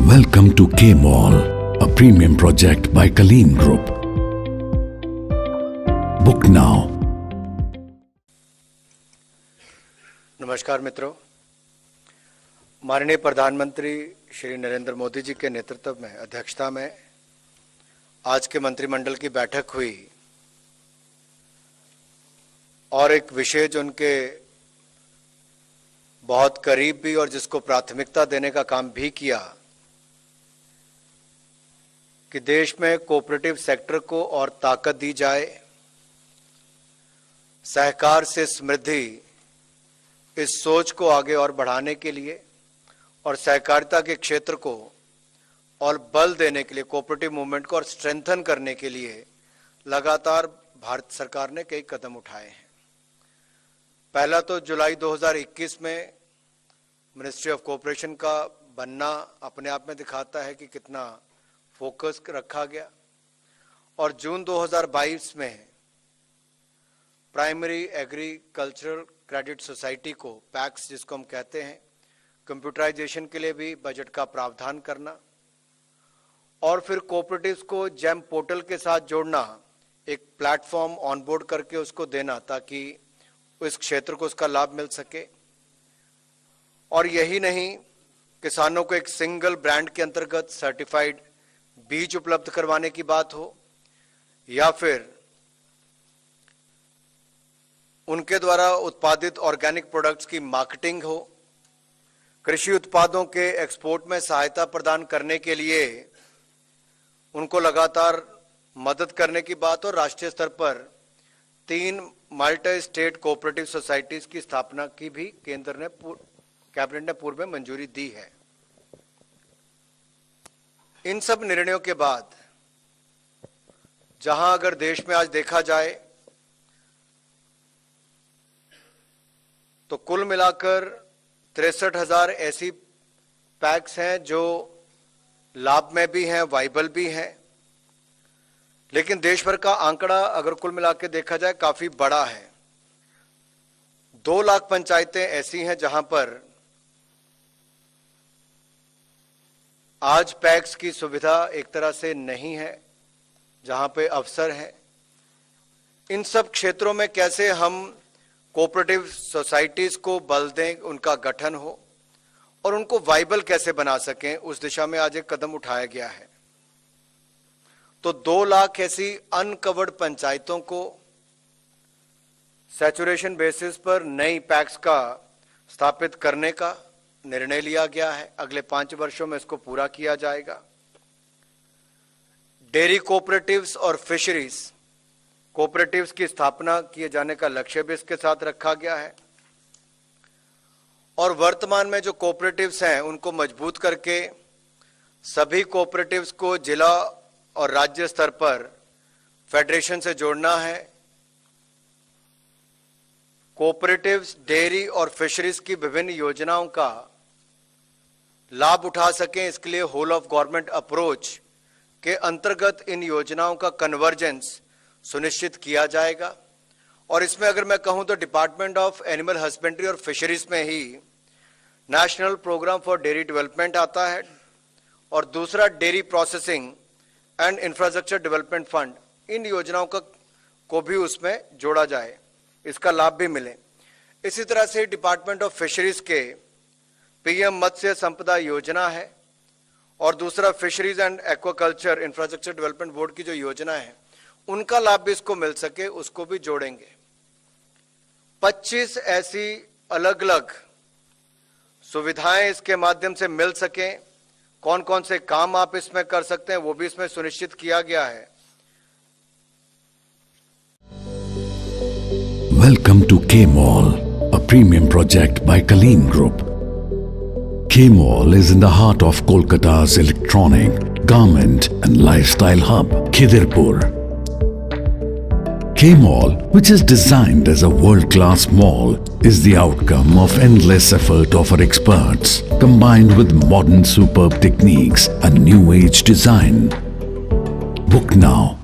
Welcome to K Mall, a premium project by Kaleen Group. Book now. नमस्कार मित्रों, माननीय प्रधानमंत्री श्री नरेंद्र मोदी जी के नेतृत्व में अध्यक्षता में आज के मंत्रिमंडल की बैठक हुई और एक विषय जो उनके बहुत करीब भी और जिसको प्राथमिकता देने का काम भी किया कि देश में कोऑपरेटिव सेक्टर को और ताकत दी जाए, सहकार से समृद्धि इस सोच को आगे और बढ़ाने के लिए और सहकारिता के क्षेत्र को और बल देने के लिए, कोऑपरेटिव मूवमेंट को और स्ट्रेंथन करने के लिए लगातार भारत सरकार ने कई कदम उठाए हैं। पहला तो जुलाई 2021 में मिनिस्ट्री ऑफ कोऑपरेशन का बनना अपने आप में दिखाता है कि कितना फोकस रखा गया, और जून 2022 में प्राइमरी एग्रीकल्चरल क्रेडिट सोसाइटी को, पैक्स जिसको हम कहते हैं, कंप्यूटराइजेशन के लिए भी बजट का प्रावधान करना और फिर कोऑपरेटिव्स को जेम पोर्टल के साथ जोड़ना, एक प्लेटफॉर्म ऑनबोर्ड करके उसको देना ताकि इस क्षेत्र को उसका लाभ मिल सके। और यही नहीं, किसानों को एक सिंगल ब्रांड के अंतर्गत सर्टिफाइड बीज उपलब्ध करवाने की बात हो या फिर उनके द्वारा उत्पादित ऑर्गेनिक प्रोडक्ट्स की मार्केटिंग हो, कृषि उत्पादों के एक्सपोर्ट में सहायता प्रदान करने के लिए उनको लगातार मदद करने की बात हो, राष्ट्रीय स्तर पर 3 मल्टी स्टेट कोऑपरेटिव सोसाइटीज की स्थापना की भी केंद्र ने, कैबिनेट ने पूर्व में मंजूरी दी है। इन सब निर्णयों के बाद जहां अगर देश में आज देखा जाए तो कुल मिलाकर 63,000 ऐसी पैक्स हैं जो लाभ में भी हैं, वाइबल भी हैं, लेकिन देश भर का आंकड़ा अगर कुल मिला के देखा जाए काफी बड़ा है। 2 लाख पंचायतें ऐसी हैं जहां पर आज पैक्स की सुविधा एक तरह से नहीं है, जहां पे अवसर है। इन सब क्षेत्रों में कैसे हम कोऑपरेटिव सोसाइटीज को बल दें, उनका गठन हो और उनको वाइबल कैसे बना सकें, उस दिशा में आज एक कदम उठाया गया है। तो 2 लाख ऐसी अनकवर्ड पंचायतों को सैचुरेशन बेसिस पर नई पैक्स का स्थापित करने का निर्णय लिया गया है। अगले 5 वर्षों में इसको पूरा किया जाएगा। डेयरी कोऑपरेटिव्स और फिशरीज कोऑपरेटिव्स की स्थापना किए जाने का लक्ष्य भी इसके साथ रखा गया है। और वर्तमान में जो कोऑपरेटिव्स हैं उनको मजबूत करके सभी कोऑपरेटिव्स को जिला और राज्य स्तर पर फेडरेशन से जोड़ना है। कोऑपरेटिव्स डेयरी और फिशरीज की विभिन्न योजनाओं का लाभ उठा सकें, इसके लिए होल ऑफ गवर्नमेंट अप्रोच के अंतर्गत इन योजनाओं का कन्वर्जेंस सुनिश्चित किया जाएगा। और इसमें अगर मैं कहूं तो डिपार्टमेंट ऑफ एनिमल हस्बेंड्री और फिशरीज में ही national program for dairy development आता है और दूसरा dairy processing and infrastructure development fund, इन योजनाओं को भी उसमें जोड़ा जाए, इसका लाभ भी मिले। इसी तरह से डिपार्टमेंट ऑफ फिशरीज के पीएम मत्स्य संपदा योजना है और दूसरा fisheries and aquaculture infrastructure development board की जो योजना है उनका लाभ भी इसको मिल सके, उसको भी जोड़ेंगे। 25 ऐसी अलग अलग सुविधाएं इसके माध्यम से मिल सके। कौन कौन से काम आप इसमें कर सकते हैं वो भी इसमें सुनिश्चित किया गया है। Welcome to K Mall, a premium project by Kaleen Group. K Mall is in the heart of Kolkata's electronic, garment and lifestyle hub, Khidirpur. K Mall, which is designed as a world-class mall, is the outcome of endless effort of our experts, combined with modern superb techniques and new age design. Book now.